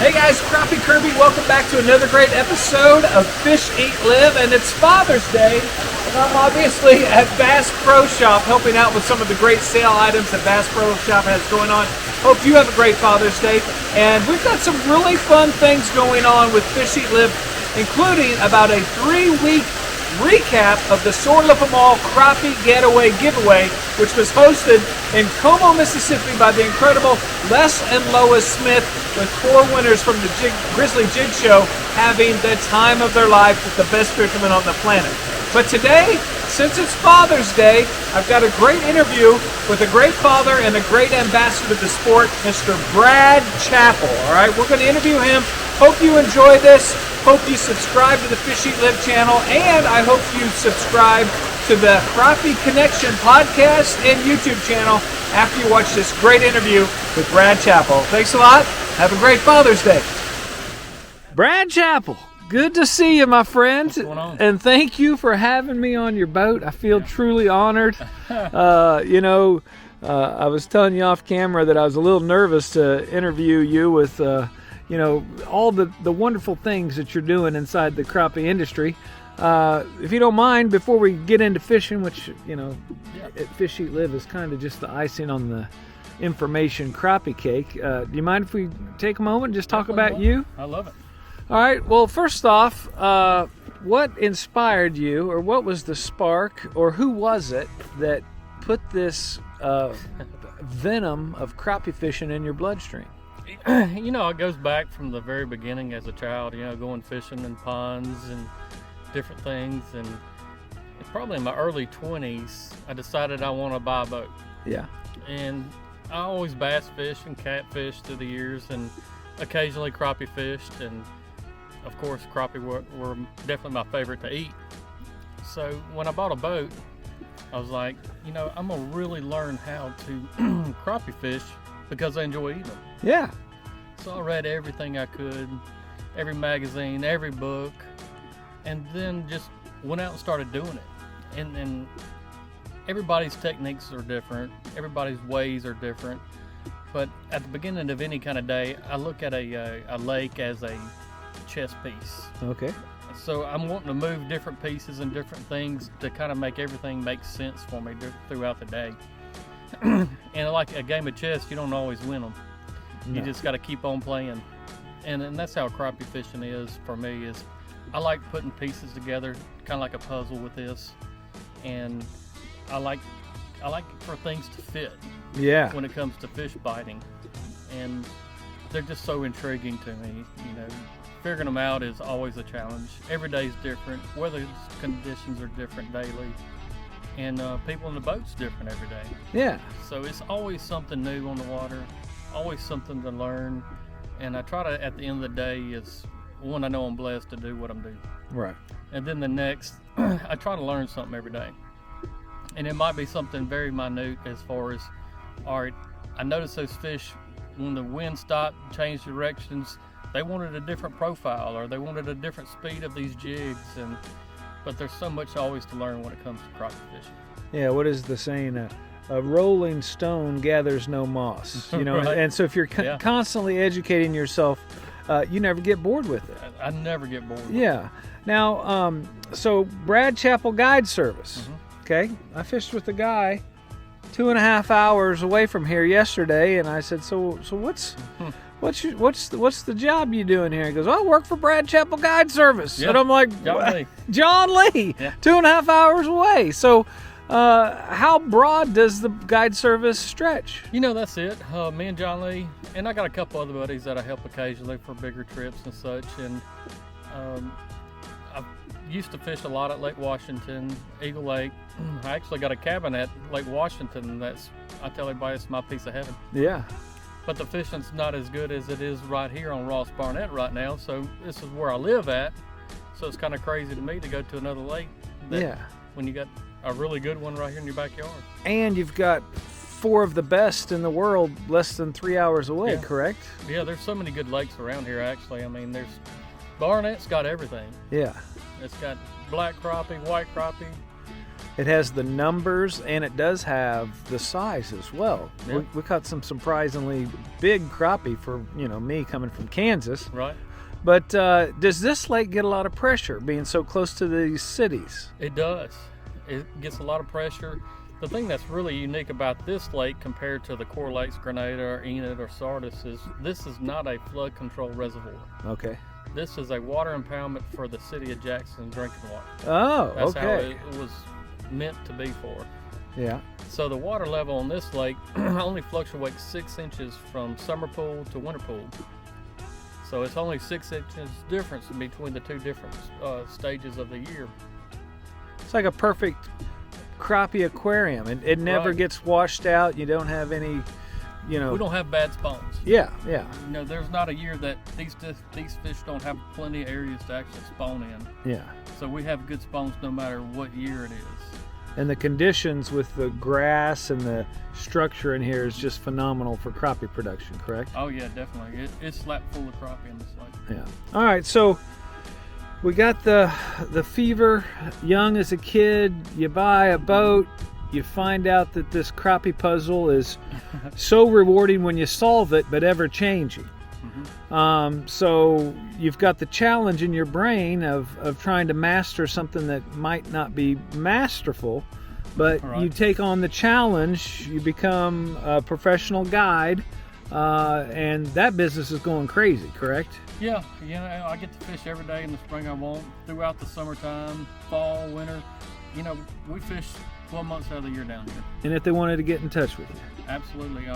Hey guys, Crappie Kirby, welcome back to another great episode of Fish, Eat, Live, and it's Father's Day, and I'm obviously at Bass Pro Shop helping out with some of the great sale items that Bass Pro Shop has going on. Hope you have a great Father's Day, and we've got some really fun things going on with Fish, Eat, Live, including about a 3-week recap of the Sword Lift 'em All Crappie Getaway Giveaway, which was hosted in Como, Mississippi by the incredible Les and Lois Smith, with 4 winners from the Grizzly Jig Show having the time of their life with the best fishermen on the planet. But today, since it's Father's Day, I've got a great interview with a great father and a great ambassador to the sport, Mr. Brad Chappell. All right, we're going to interview him. Hope you enjoy this. Hope you subscribe to the Fish Eat Live channel, and I hope you subscribe to the Crappie Connection podcast and YouTube channel after you watch this great interview with Brad Chappell. Thanks a lot. Have a great Father's Day. Brad Chappell, good to see you, my friend. What's going on? And thank you for having me on your boat. I feel truly honored. I was telling you off camera that I was a little nervous to interview you with all the wonderful things that you're doing inside the crappie industry. If you don't mind, before we get into fishing, which, at Fish Eat Live is kind of just the icing on the information crappie cake, do you mind if we take a moment and just talk about you? I love it. All right. Well, first off, what inspired you, or what was the spark, or who was it that put this venom of crappie fishing in your bloodstream? It goes back from the very beginning as a child, going fishing in ponds and different things. And probably in my early 20s, I decided I want to buy a boat. Yeah. And I always bass fished and catfish through the years, and occasionally crappie fished. And of course, crappie were definitely my favorite to eat. So when I bought a boat, I was like, I'm going to really learn how to crappie fish because I enjoy eating them. Yeah. So I read everything I could, every magazine, every book, and then just went out and started doing it. And everybody's techniques are different, everybody's ways are different. But at the beginning of any kind of day, I look at a lake as a chess piece. Okay. So I'm wanting to move different pieces and different things to kind of make everything make sense for me throughout the day. And like a game of chess, you don't always win them. You just got to keep on playing. And that's how crappie fishing is for me. Is I like putting pieces together, kind of like a puzzle with this. And I like for things to fit. Yeah. When it comes to fish biting, and they're just so intriguing to me. Figuring them out is always a challenge. Every day's different. Weather conditions are different daily. And people in the boat's different every day. Yeah. So it's always something new on the water, always something to learn. And I try to, at the end of the day, is one, I know I'm blessed to do what I'm doing. Right. And then the next, I try to learn something every day. And it might be something very minute as far as, all right, I noticed those fish, when the wind stopped, changed directions, they wanted a different profile, or they wanted a different speed of these jigs. But there's so much always to learn when it comes to crappie fishing. Yeah, what is the saying? A rolling stone gathers no moss. Right. And so if you're constantly educating yourself, you never get bored with it. I never get bored with it. Yeah. Now, so Brad Chappell Guide Service. Mm-hmm. Okay, I fished with a guy 2.5 hours away from here yesterday, and I said, so what's the job you doing here? He goes, I work for Brad Chappell Guide Service. Yeah. And I'm like, John Lee, Yeah. 2.5 hours away. So how broad does the guide service stretch? That's it. Me and John Lee, and I got a couple other buddies that I help occasionally for bigger trips and such. And I used to fish a lot at Lake Washington, Eagle Lake. I actually got a cabin at Lake Washington. I tell everybody, it's my piece of heaven. Yeah. But the fishing's not as good as it is right here on Ross Barnett right now. So this is where I live at. So it's kind of crazy to me to go to another lake. When you got a really good one right here in your backyard. And you've got 4 of the best in the world less than 3 hours away, correct? Yeah, there's so many good lakes around here, actually. I mean, Barnett's got everything. Yeah. It's got black crappie, white crappie, It has the numbers, and it does have the size as well. Yeah. We caught some surprisingly big crappie for, me coming from Kansas. Right. But does this lake get a lot of pressure being so close to these cities? It does. It gets a lot of pressure. The thing that's really unique about this lake compared to the Core Lakes, Grenada, or Enid, or Sardis is this is not a flood control reservoir. Okay. This is a water impoundment for the city of Jackson drinking water. Oh, That's okay. how it was meant to be for. Yeah. So the water level on this lake only fluctuates 6 inches from summer pool to winter pool. So it's only 6 inches difference between the two different stages of the year. It's like a perfect crappie aquarium. It never Right. gets washed out. You don't have any, We don't have bad spawns. Yeah. There's not a year that these fish don't have plenty of areas to actually spawn in. Yeah. So we have good spawns no matter what year it is. And the conditions with the grass and the structure in here is just phenomenal for crappie production, correct? Oh yeah, definitely. It's slap full of crappie in this lake. Yeah. All right, so we got the fever. Young as a kid, you buy a boat, you find out that this crappie puzzle is so rewarding when you solve it, but ever changing. So you've got the challenge in your brain of trying to master something that might not be masterful, but Right. you take on the challenge, you become a professional guide, and that business is going crazy, correct? Yeah, I get to fish every day in the spring I want, throughout the summertime, fall, winter. We fish 12 months out of the year down here. And if they wanted to get in touch with you? Absolutely.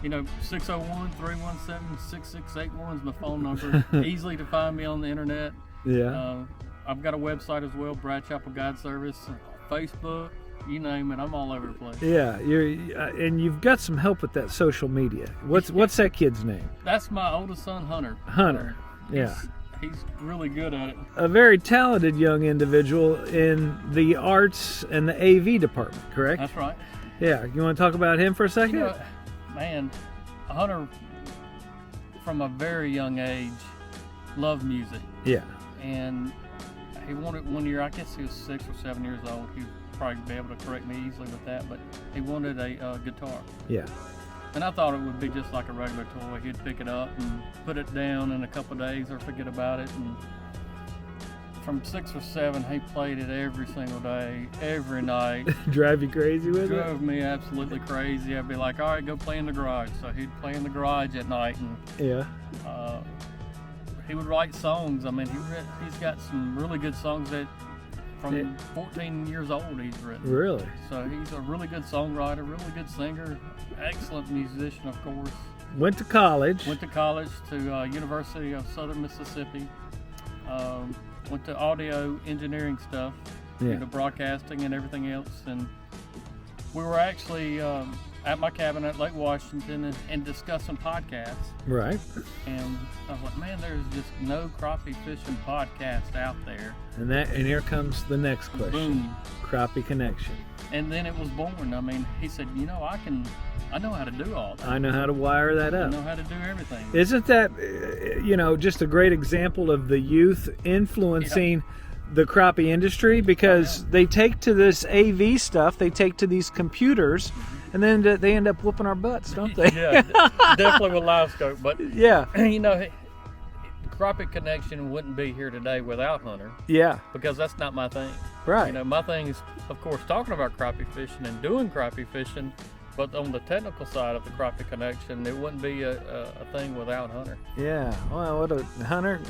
601-317-6681 is my phone number. Easily to find me on the internet. Yeah. I've got a website as well, Brad Chappell Guide Service, Facebook, you name it. I'm all over the place. Yeah, and you've got some help with that social media. What's that kid's name? That's my oldest son, Hunter. Hunter. Yeah. He's really good at it. A very talented young individual in the arts and the AV department, correct? That's right. Yeah. You want to talk about him for a second? Man, Hunter, from a very young age, loved music. Yeah. And he wanted one year, I guess he was 6 or 7 years old. He'd probably be able to correct me easily with that, but he wanted a guitar. Yeah. And I thought it would be just like a regular toy. He'd pick it up and put it down in a couple of days or forget about it. And from 6 or 7, he played it every single day, every night. Drive you crazy with it? Drove me absolutely crazy. I'd be like, all right, go play in the garage. So he'd play in the garage at night, and Yeah. he would write songs. I mean, he's got some really good songs that from 14 years old he's written. Really? So he's a really good songwriter, really good singer, excellent musician, of course. Went to college. Went to college to University of Southern Mississippi. Went to audio engineering stuff, Yeah. broadcasting and everything else. And we were actually at my cabin at Lake Washington and discussing podcasts. Right. And I was like, man, there's just no crappie fishing podcast out there. And here comes the next question. Boom. Crappie Connection. And then it was born. I mean, he said, I know how to do all that. I know how to wire that I up. know how to do everything. Isn't that, just a great example of the youth influencing the crappie industry? Because they take to this AV stuff, they take to these computers, and then they end up whooping our butts, don't they? Yeah, definitely with live scope. But, Yeah. Crappie Connection wouldn't be here today without Hunter, Yeah. because that's not my thing. Right. My thing is, of course, talking about crappie fishing and doing crappie fishing, but on the technical side of the Crappie Connection, it wouldn't be a thing without Hunter. Yeah. Well, Hunter,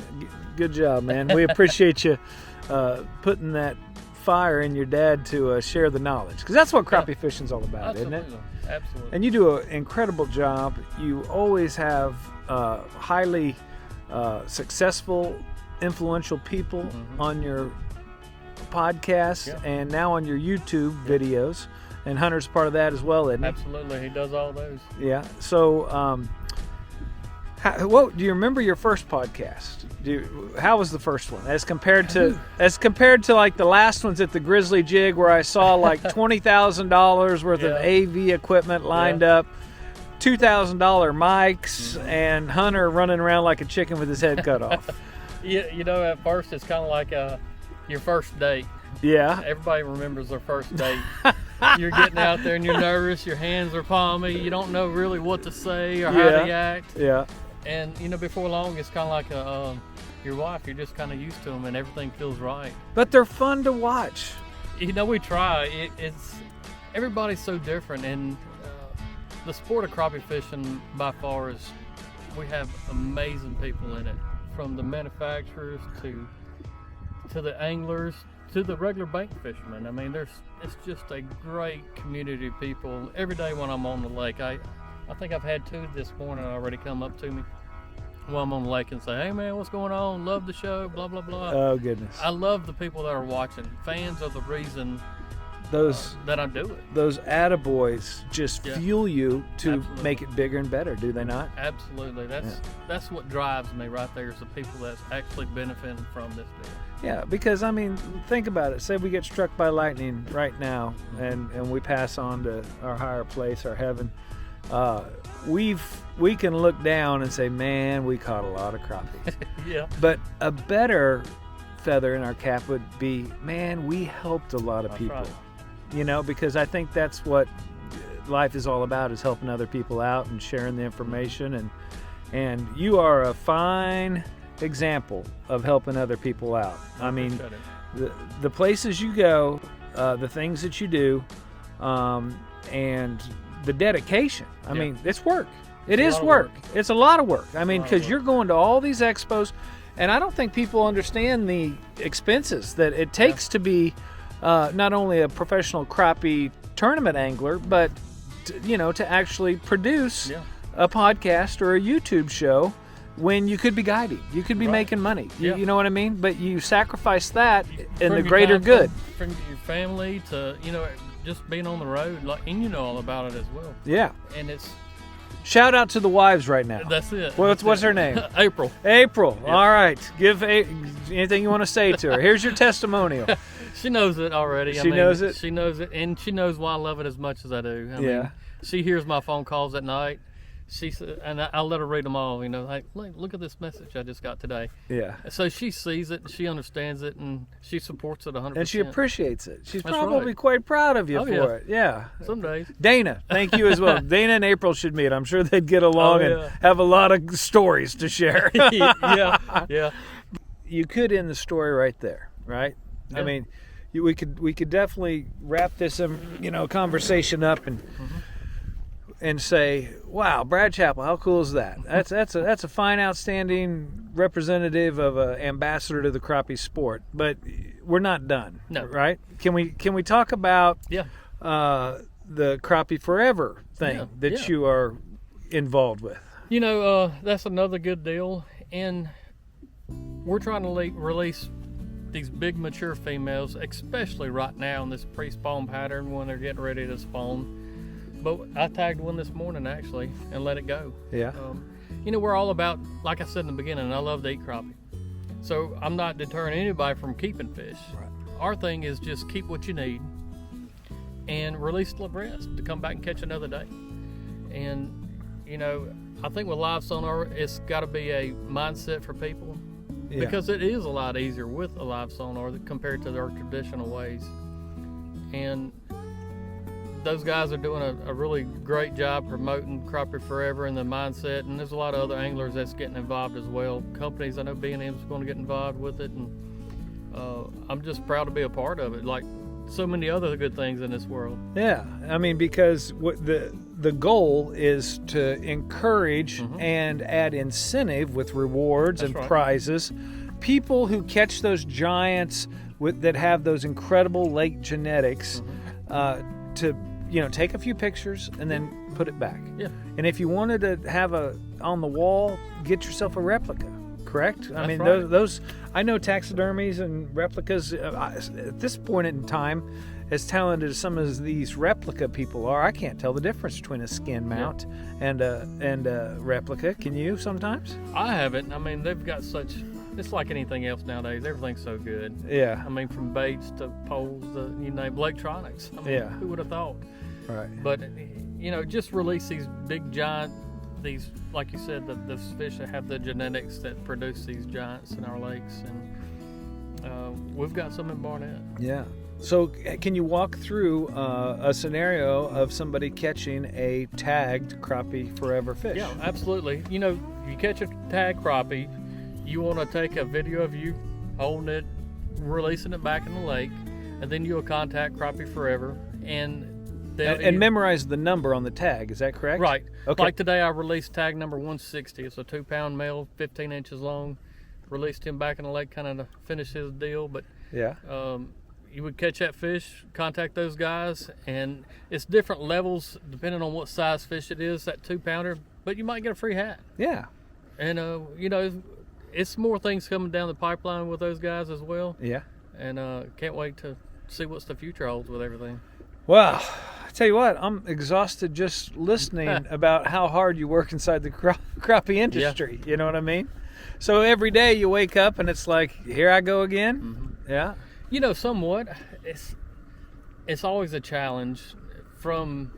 good job, man. We appreciate you putting that fire in your dad to share the knowledge, because that's what crappie fishing's all about, Absolutely. isn't it? Absolutely. And you do an incredible job. You always have highly successful, influential people on your podcast and now on your YouTube videos. And Hunter's part of that as well, isn't he? Absolutely. He does all those. Yeah. So, do you remember your first podcast? How was the first one as compared to like the last ones at the Grizzly Jig, where I saw like $20,000 worth of AV equipment lined up, $2,000 mics, and Hunter running around like a chicken with his head cut off? At first it's kind of like your first date. Yeah. Everybody remembers their first date. You're getting out there and you're nervous. Your hands are palmy. You don't know really what to say or how to act. Yeah. And before long, it's kind of like your wife. You're just kind of used to them, and everything feels right. But they're fun to watch. We try. It's everybody's so different, and the sport of crappie fishing by far is. We have amazing people in it, from the manufacturers to the anglers to the regular bank fishermen. I mean, it's just a great community of people. Every day when I'm on the lake, I think I've had 2 this morning already come up to me while I'm on the lake and say, "Hey man, what's going on? Love the show, blah blah blah." Oh goodness. I love the people that are watching. Fans are the reason that I do it. Those attaboys just fuel you to Absolutely. make it bigger and better, do they not? Absolutely. That's what drives me right there, is the people that's actually benefiting from this deal. Yeah, because I mean, think about it. Say we get struck by lightning right now, and we pass on to our higher place, our heaven. We can look down and say, man, we caught a lot of crappie. Yeah. But a better feather in our cap would be, man, we helped a lot of people. Right. Because I think that's what life is all about, is helping other people out and sharing the information. And you are a fine example of helping other people out. I mean, the places you go, the things that you do, and the dedication. I mean, it's work. It is work. It's a lot of work. I mean, because you're going to all these expos, and I don't think people understand the expenses that it takes to be not only a professional crappie tournament angler, but to actually produce a podcast or a YouTube show when you could be guiding. You could be making money. You know what I mean? But you sacrifice that in the greater good. From your family to, just being on the road, and you know all about it as well. Yeah. And it's... Shout out to the wives right now. That's it. What's her name? April. April. Yep. All right. Give anything you want to say to her. Here's your testimonial. She knows it already. She knows it? She knows it, and she knows why I love it as much as I do. I mean, she hears my phone calls at night. And I'll let her read them all, like, look at this message I just got today. Yeah. So she sees it, she understands it, and she supports it 100%. And she appreciates it. She's probably quite proud of you for it. Yeah. Some days. Dana, thank you as well. Dana and April should meet. I'm sure they'd get along and have a lot of stories to share. Yeah. You could end the story right there, right? Yeah. I mean, we could definitely wrap this conversation up and say, wow, Brad Chappell, how cool is that? That's a fine, outstanding representative of an ambassador to the crappie sport. But we're not done, right? Can we talk about the Crappie Forever thing that you are involved with? That's another good deal, and we're trying to release these big mature females, especially right now in this pre-spawn pattern when they're getting ready to spawn. But I tagged one this morning, actually, and let it go. Yeah. We're all about, like I said in the beginning, I love to eat crappie. So I'm not deterring anybody from keeping fish. Right. Our thing is just keep what you need and release the rest to come back and catch another day. And, I think with live sonar, it's got to be a mindset for people. Yeah. Because it is a lot easier with a live sonar compared to their traditional ways. And those guys are doing a really great job promoting Crappie Forever and the mindset, and there's a lot of other anglers that's getting involved as well. Companies, I know B&M is going to get involved with it, and I'm just proud to be a part of it, like so many other good things in this world. Yeah, I mean, because the goal is to encourage and add incentive with rewards and prizes. People who catch those giants that have those incredible lake genetics to take a few pictures and then put it back. Yeah. And if you wanted to have on the wall, get yourself a replica. Correct? I mean, those I know taxidermies and replicas. At this point in time, as talented as some of these replica people are, I can't tell the difference between a skin mount and a replica. Can you sometimes? I haven't. I mean, they've got such. It's like anything else nowadays. Everything's so good. Yeah. I mean, from baits to poles to electronics. I mean, who would have thought? Right. But just release these big giant, these, like you said, those fish that have the genetics that produce these giants in our lakes, We've got some in Barnett. Yeah. So can you walk through a scenario of somebody catching a tagged crappie forever fish? Yeah, absolutely. You know, you catch a tag crappie, you want to take a video of you holding it, releasing it back in the lake, and then you'll contact Crappie Forever and memorize the number on the tag. Is that correct? Right. Okay. Like today, I released tag number 160. It's a 2-pound male, 15 inches long. Released him back in the lake, kind of to finish his deal. But yeah, you would catch that fish, contact those guys, and it's different levels depending on what size fish it is. That 2-pounder, but you might get a free hat. Yeah. And you know, it's more things coming down the pipeline with those guys as well. Yeah. And can't wait to see what the future holds with everything. Well, I tell you what, I'm exhausted just listening about how hard you work inside the crappie industry. Yeah. You know what I mean? So every day you wake up and it's like, here I go again. Mm-hmm. Yeah. You know, somewhat. It's always a challenge from,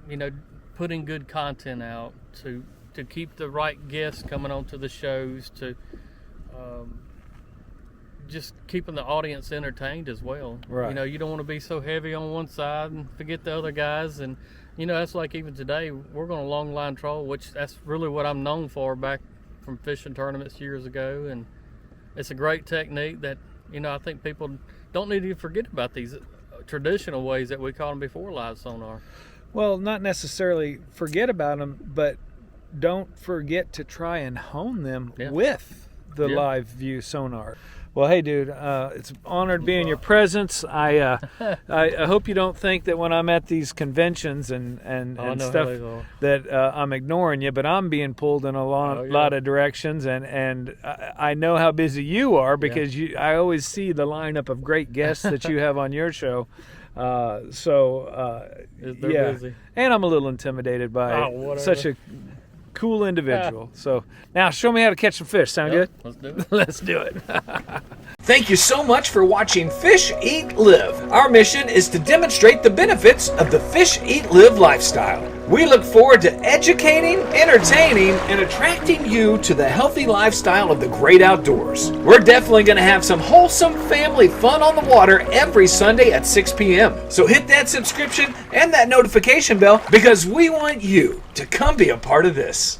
you know, putting good content out to keep the right guests coming onto the shows, to just keeping the audience entertained as well. Right. You know, you don't want to be so heavy on one side and forget the other guys. And, you know, that's like even today, we're going to long line troll, which that's really what I'm known for back from fishing tournaments years ago. And it's a great technique that, you know, I think people don't need to forget about these traditional ways that we caught them before live sonar. Well, not necessarily forget about them, but don't forget to try and hone them with the live view sonar. Well, hey, dude, it's an honor to be in your presence. I hope you don't think that when I'm at these conventions and stuff that I'm ignoring you, but I'm being pulled in a lot of directions, and I know how busy you are because I always see the lineup of great guests that you have on your show. They're busy. And I'm a little intimidated by such a cool individual. So now show me how to catch some fish. Sound good? Let's do it. Let's do it. Thank you so much for watching Fish, Eat, Live. Our mission is to demonstrate the benefits of the Fish, Eat, Live lifestyle. We look forward to educating, entertaining, and attracting you to the healthy lifestyle of the great outdoors. We're definitely going to have some wholesome family fun on the water every Sunday at 6 p.m. So hit that subscription and that notification bell because we want you to come be a part of this.